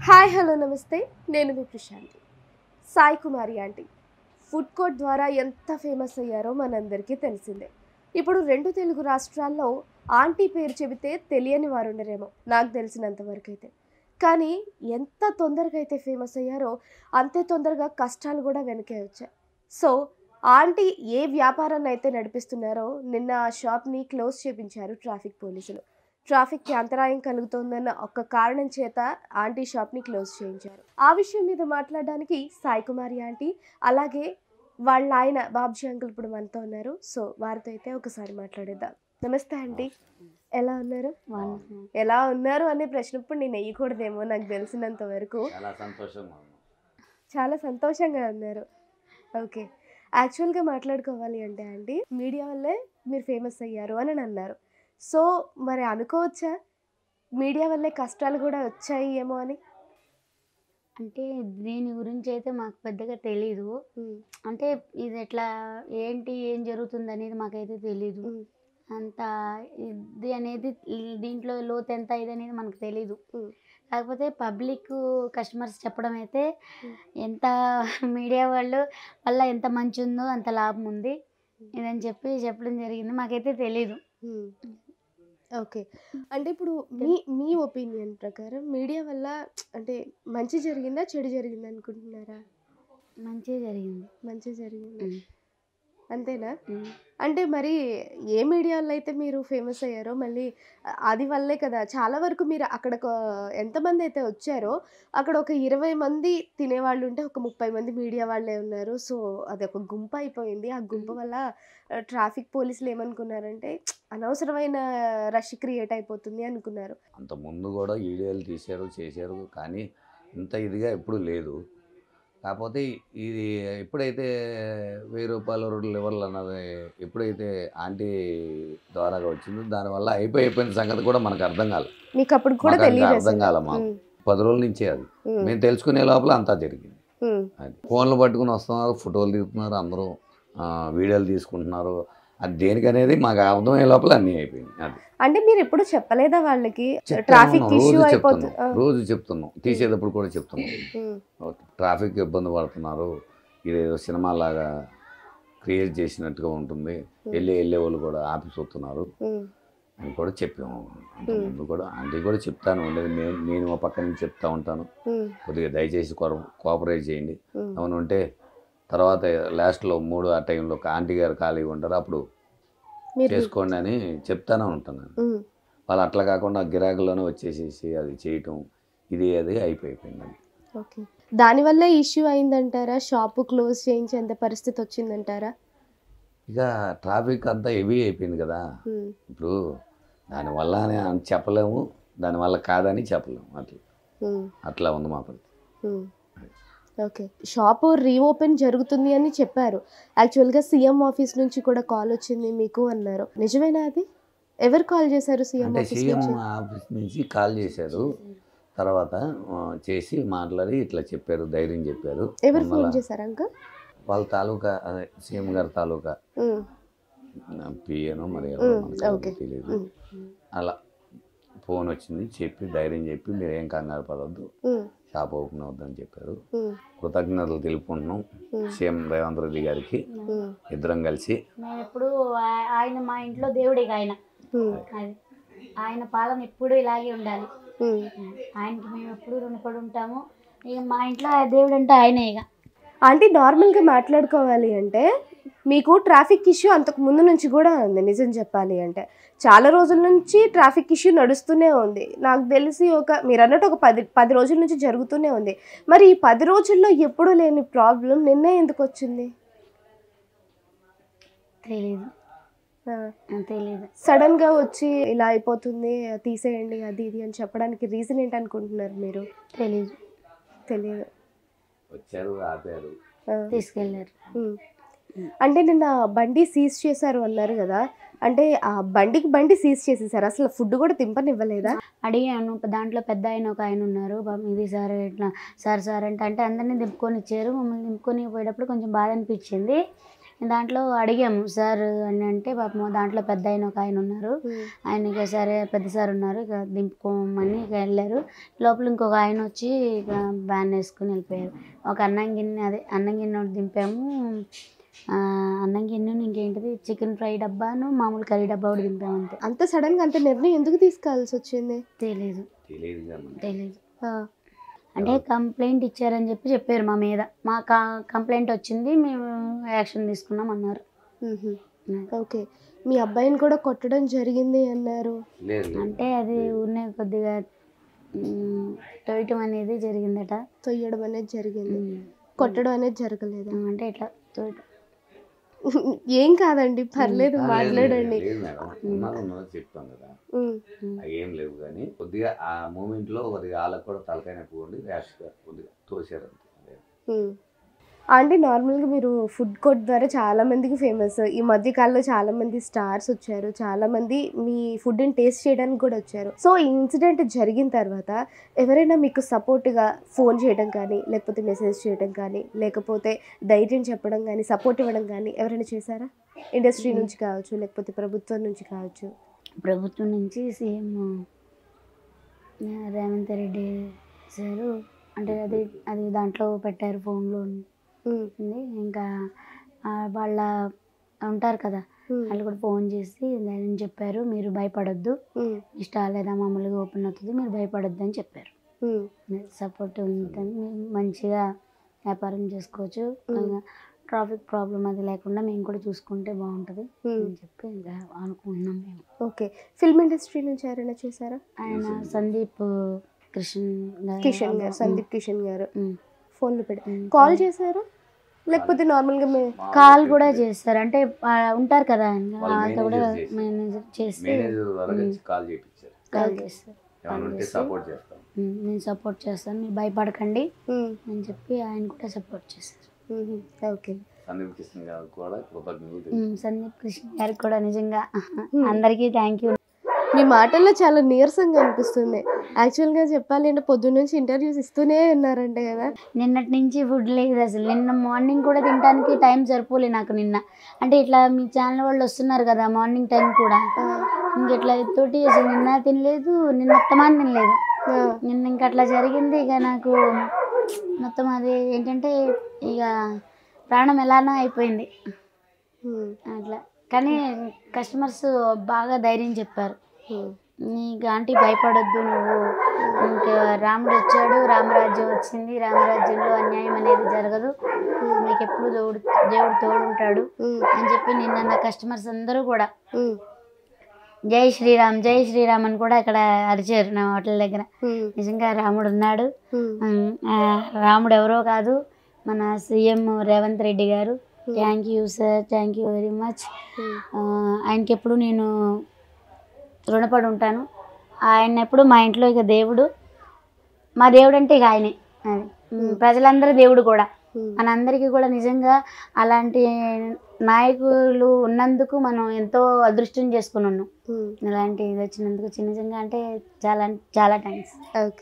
Hi hello నమస్తే నేను మీ ప్రశాంతి. సాయి కుమారి aunty food court ద్వారా ఎంత ఫేమస్ అయ్యారో మనందరికీ తెలిసిందే. ఇప్పుడు రెండు తెలుగు రాష్ట్రాల్లో ఆంటీ పేరు చెబితే తెలియని వారు ఉండరేమో నాకు తెలిసినంత వరకు అయితే. కానీ ఎంత తొందరగా అయితే ఫేమస్ అయ్యారో అంతే తొందరగా కష్టాలు కూడా వెనకే వచ్చాయి. సో ఆంటీ ఏ వ్యాపారాన్ని అయితే నడిపిస్తున్నారో నిన్న ఆ షాప్ని క్లోజ్ చేపించారు ట్రాఫిక్ పోలీసులు. ట్రాఫిక్కి అంతరాయం కలుగుతోందన్న ఒక్క కారణం చేత ఆంటీ షాప్ని క్లోజ్ చేయించారు. ఆ విషయం మీద మాట్లాడడానికి సాయి కుమారి ఆంటీ, అలాగే వాళ్ళ ఆయన బాబ్జీ అంకుల్ ఇప్పుడు మనతో ఉన్నారు. సో వారితో అయితే ఒకసారి మాట్లాడేద్దాం. నమస్తే ఆంటీ, ఎలా ఉన్నారు? ఎలా ఉన్నారు అనే ప్రశ్న ఇప్పుడు నేను వేయకూడదేమో నాకు తెలిసినంత వరకు. చాలా సంతోషంగా ఉన్నారు. ఓకే, యాక్చువల్గా మాట్లాడుకోవాలి అంటే ఆంటీ, మీడియా వల్లే మీరు ఫేమస్ అయ్యారు అని అన్నారు. సో మరి అనుకోవచ్చా మీడియా వల్లే కష్టాలు కూడా వచ్చాయి ఏమో అని? అంటే దీని గురించి అయితే మాకు పెద్దగా తెలీదు. అంటే ఇది ఎట్లా ఏం జరుగుతుంది అనేది మాకైతే తెలీదు. అంత ఇది అనేది దీంట్లో లోతు ఎంత ఇది అనేది మనకు తెలీదు. కాకపోతే పబ్లిక్ కస్టమర్స్ చెప్పడం అయితే ఎంత మీడియా వాళ్ళు వల్ల ఎంత మంచి ఉందో అంత లాభం ఉంది ఇదని చెప్పడం జరిగింది. మాకైతే తెలీదు. ఓకే, అంటే ఇప్పుడు మీ ఒపీనియన్ ప్రకారం మీడియా వల్ల అంటే మంచి జరిగిందా చెడు జరిగింది అనుకుంటున్నారా? మంచిగా జరిగింది. మంచి జరిగింది అంతేనా? అంటే మరి ఏ మీడియాలో అయితే మీరు ఫేమస్ అయ్యారో మళ్ళీ అది వల్లే కదా చాలా వరకు మీరు అక్కడ ఎంతమంది అయితే వచ్చారో అక్కడ ఒక 20 మంది తినేవాళ్ళు ఉంటే ఒక 30 మంది మీడియా వాళ్ళే ఉన్నారు. సో అది ఒక గుంపు అయిపోయింది. ఆ గుంపు వల్ల ట్రాఫిక్ పోలీసులు ఏమనుకున్నారంటే అనవసరమైన రష్ క్రియేట్ అయిపోతుంది అనుకున్నారు. అంత ముందు కూడా వీడియోలు తీశారు చేశారు, కానీ ఇంత ఇదిగా ఎప్పుడు లేదు. కాకపోతే ఇది ఎప్పుడైతే ₹1000 2 లివర్లు అన్నది ఎప్పుడైతే ఆంటీ ద్వారాగా వచ్చిందో దానివల్ల అయిపోయిన సంగతి కూడా మనకు అర్థం కాలేదు. మీకు అప్పుడు కూడా అర్థం కాలే. మాకు 10 రోజుల నుంచే అది మేము తెలుసుకునే లోపల అంతా జరిగింది. అది ఫోన్లు పట్టుకుని వస్తున్నారు, ఫోటోలు దిగుతున్నారు, అందరూ వీడియోలు తీసుకుంటున్నారు. అది దేనికనేది మాకు అర్థమయ్యే లోపల అన్నీ అయిపోయింది. అది అంటే మీరు ఎప్పుడు చెప్పలేదా వాళ్ళకి ట్రాఫిక్ ఇష్యూ అయిపోతుంది? రోజు చెప్తున్నాం, తీసేటప్పుడు కూడా చెప్తున్నాం. ట్రాఫిక్ ఇబ్బంది పడుతున్నారు, ఇదేదో సినిమా లాగా క్రియేట్ చేసినట్టుగా ఉంటుంది, వెళ్ళే వాళ్ళు కూడా ఆఫీస్ వస్తున్నారు అని కూడా చెప్పాము. ముందు కూడా ఆంటీ కూడా చెప్తాను ఉండేది, నేను మా పక్క నుంచి చెప్తా ఉంటాను, కొద్దిగా దయచేసి కోఆపరేట్ చేయండి అవును ఉంటే. తర్వాత లాస్ట్లో 3 ఆ టైంలో ఆంటీ గారు ఖాళీగా ఉంటారు, అప్పుడు చేసుకోండి అని చెప్తానే ఉంటున్నాను. వాళ్ళు అట్లా కాకుండా గిరాకుల్లోనే వచ్చేసేసి అది చేయటం అది అయిపోయింది. ఓకే, దానివల్ల ఇష్యూ అయిందంటారా? షాపు క్లోజ్ చేయించేంత పరిస్థితి వచ్చిందంటారా? ఇక ట్రాఫిక్ అంతా హెవీ అయిపోయింది కదా, ఇప్పుడు దానివల్ల అని చెప్పలేము, దానివల్ల కాదని చెప్పలేము. అట్లా ఉంది మా పరిస్థితి. ఓకే, షాపు రీఓపెన్ జరుగుతుంది అని చెప్పారు. యాక్చువల్గా సీఎం ఆఫీస్ నుంచి కూడా కాల్ వచ్చింది మీకు అన్నారు, నిజమేనా అది? ఎవరు కాల్ చేశారు? సీఎం ఆఫీస్ నుంచి కాల్ చేశారు. తర్వాత చేసి మాట్లాడి ఇట్లా చెప్పారు, ధైర్యం చెప్పారు. ఎవరు ఫోన్ చేశారు అంకుల్? వాళ్ళ తాలూకా అదే సీఎం గారి తాలూకా పిఏనో మరి తెలియదు, అలా ఫోన్ వచ్చింది, చెప్పి ధైర్యం చెప్పి మీరు ఏం కంగారు పడవద్దు, షాప్ ఓపెన్ అవుద్దని చెప్పారు. కృతజ్ఞతలు తెలుపుకుంటున్నాం సీఎం రేవంత్ రెడ్డి గారికి. ఇద్దరం కలిసి మేము ఎప్పుడు ఆయన మా ఇంట్లో దేవుడికి ఆయన పాలన ఎప్పుడు ఇలాగే ఉండాలి. ఆయనకి మేము ఎప్పుడు రుణపడి ఉంటాము. ఇక మా ఇంట్లో దేవుడు అంటే ఆయనే. ఇక ఆంటీ నార్మల్గా మాట్లాడుకోవాలి అంటే మీకు ట్రాఫిక్ ఇష్యూ అంతకు ముందు నుంచి కూడా ఉంది. నిజం చెప్పాలి అంటే చాలా రోజుల నుంచి ట్రాఫిక్ ఇష్యూ నడుస్తూనే ఉంది. నాకు తెలిసి మీరు అన్నట్టు ఒక 10 రోజుల నుంచి జరుగుతూనే ఉంది. మరి ఈ 10 రోజుల్లో ఎప్పుడూ లేని ప్రాబ్లం నిన్నే ఎందుకు వచ్చింది? తెలీదు. సడన్గా వచ్చి ఇలా అయిపోతుంది తీసేయండి అది ఇది అని చెప్పడానికి రీజన్ ఏంటనుకుంటున్నారు మీరు? తెలియదు. వచ్చారు, ఆపారు, తీసుకెళ్ళారు. అంటే నిన్న బండి సీజ్ చేశారు అన్నారు కదా, అంటే ఆ బండి సీజ్ చేసేసారు, అసలు ఫుడ్ కూడా తింపనివ్వలేదా? అడిగాను, దాంట్లో పెద్ద ఒక ఆయన ఉన్నారు, ఇది సార్ ఇట్లా సార్ అంటే అందరినీ దింపుకొని ఇచ్చారు. మమ్మల్ని దింపుకొని పోయేటప్పుడు కొంచెం బాధ అనిపించింది. దాంట్లో అడిగాము సార్ అని అంటే పాపం దాంట్లో పెద్ద ఆయన ఒక ఆయన ఉన్నారు, ఆయన ఇక సరే పెద్ద సార్ ఉన్నారు ఇక దింపుకోమని ఇక వెళ్ళారు. లోపల ఇంకొక ఆయన వచ్చి ఇక బ్యాన్ వేసుకుని వెళ్ళిపోయారు. ఒక అన్నం గిన్నె ఒకటి దింపాము, అన్నం గిన్నె ఇంకేంటిది చికెన్ ఫ్రై డబ్బాను మామూలు కర్రీ డబ్బా ఒకటి దింపాము అంతే. అంత సడన్గా అంత నిర్ణయం ఎందుకు తీసుకోవాల్సి వచ్చింది? తెలీదు. ఆ, అంటే కంప్లైంట్ ఇచ్చారని చెప్పారు మా మీద, మా కంప్లైంట్ వచ్చింది మేము యాక్షన్ తీసుకున్నాం అన్నారు. ఓకే. మీ అబ్బాయిని కూడా కొట్టడం జరిగింది అన్నారు. అంటే అది ఉన్న కొద్దిగా తోయటం అనేది జరిగిందట. తొయ్యడం అనేది జరిగింది, కొట్టడం అనేది జరగలేదు. అంటే ఇట్లా తోయటం ఏం కాదండి, పర్లేదు మాట్లాడండి. చెప్తాం కదా, ఏం లేవు కానీ కొద్దిగా ఆ మూమెంట్ లో కొద్దిగా వాళ్ళకి కూడా తలకాయ నొప్పి ఉండి ర్యాష్ గా కొద్దిగా తోసారు అంతే. అంటే నార్మల్గా మీరు ఫుడ్ కోర్ట్ ద్వారా చాలా మందికి ఫేమస్. ఈ మధ్య కాలంలో చాలా మంది స్టార్స్ వచ్చారు, చాలా మంది మీ ఫుడ్ని టేస్ట్ చేయడానికి కూడా వచ్చారు. సో ఈ ఇన్సిడెంట్ జరిగిన తర్వాత ఎవరైనా మీకు సపోర్ట్గా ఫోన్ చేయడం కానీ, లేకపోతే మెసేజ్ చేయడం కానీ, లేకపోతే ధైర్యం చెప్పడం కానీ, సపోర్ట్ ఇవ్వడం కానీ ఎవరైనా చేశారా? ఇండస్ట్రీ నుంచి కావచ్చు, లేకపోతే ప్రభుత్వం నుంచి కావచ్చు. ప్రభుత్వం నుంచి సీఎం రేవంత్ రెడ్డి సారు అంటే అది దాంట్లో పెట్టారు ఫోన్లో ఉంది. ఇంకా వాళ్ళ ఉంటారు కదా, వాళ్ళు కూడా ఫోన్ చేసి నేను చెప్పారు మీరు భయపడొద్దు, ఇష్టం లేదా మామూలుగా ఓపెన్ అవుతుంది, మీరు భయపడొద్దు అని చెప్పారు. సపోర్ట్ ఉంటుంది, మంచిగా వ్యాపారం చేసుకోవచ్చు, ట్రాఫిక్ ప్రాబ్లం అది లేకుండా మేము కూడా చూసుకుంటే బాగుంటుంది అని చెప్పి ఇంకా అనుకుంటున్నాం మేము. ఓకే. ఫిల్మ్ ఇండస్ట్రీ నుంచి ఎవరైనా చేశారా? ఆయన సందీప్ కిషన్ గారు, సందీప్ కిషన్ గారు ఫోన్లో పెట్టి కాల్ చేశారా? లేకపోతే నార్మల్గా కాల్ కూడా చేస్తారు, అంటే ఉంటారు కదా వాళ్ళతో కూడా మేనేజర్ చేసి కాల్ చేస్తారు. నేను సపోర్ట్ చేస్తాను, మీరు భయపడకండి అని చెప్పి ఆయన కూడా సపోర్ట్ చేస్తారు. ఓకే. సందీప్ కృష్ణ గారికి కూడా కృతజ్ఞతలు. సందీప్ కృష్ణ గారికి కూడా నిజంగా అందరికీ థ్యాంక్ యూ. మీ మాటల్లో చాలా నీరసంగా అనిపిస్తుంది. యాక్చువల్గా చెప్పాలి అంటే పొద్దున్న నుంచి ఇంటర్వ్యూస్ ఇస్తూనే ఉన్నారంటే కదా. నిన్నటి నుంచి ఫుడ్ లేదు అసలు, నిన్న మార్నింగ్ కూడా తినడానికి టైం సరిపోలే నాకు. నిన్న అంటే ఇట్లా మీ ఛానల్ వాళ్ళు వస్తున్నారు కదా మార్నింగ్ టైం కూడా, ఇంకెట్లా తోటి అసలు నిన్న తినలేదు, నిన్న మొత్తమాన్ని తినలేదు. నిన్న ఇంకా అట్లా జరిగింది. ఇక నాకు మొత్తం అది ఏంటంటే ఇక ప్రాణం ఎలానో అయిపోయింది అట్లా. కానీ కస్టమర్స్ బాగా ధైర్యం చెప్పారు, నీకు ఆంటీ భయపడొద్దు, నువ్వు ఇంకా రాముడు వచ్చాడు, రామరాజ్యం వచ్చింది, రామరాజ్యంలో అన్యాయం అనేది జరగదు, నీకు ఎప్పుడు దేవుడు తోడుంటాడు అని చెప్పి నిన్న నా కస్టమర్స్ అందరూ కూడా జై శ్రీరామ్ జై శ్రీరామ్ అని కూడా అక్కడ అరిచారు నా హోటల్ దగ్గర. నిజంగా రాముడు ఉన్నాడు, రాముడు ఎవరో కాదు మన సీఎం రేవంత్ రెడ్డి గారు. Thank you sir, thank you very much. ఆయనకి ఎప్పుడు నేను రుణపడి ఉంటాను. ఆయన ఎప్పుడు మా ఇంట్లో ఇక దేవుడు, మా దేవుడు అంటే ఇక ఆయనే, ప్రజలందరూ దేవుడు కూడా. మనందరికీ కూడా నిజంగా అలాంటి నాయకులు ఉన్నందుకు మనం ఎంతో అదృష్టం చేసుకుని ఉన్నాం. ఇలాంటి ఇది వచ్చినందుకు నిజంగా అంటే చాలా చాలా థ్యాంక్స్. ఓకే.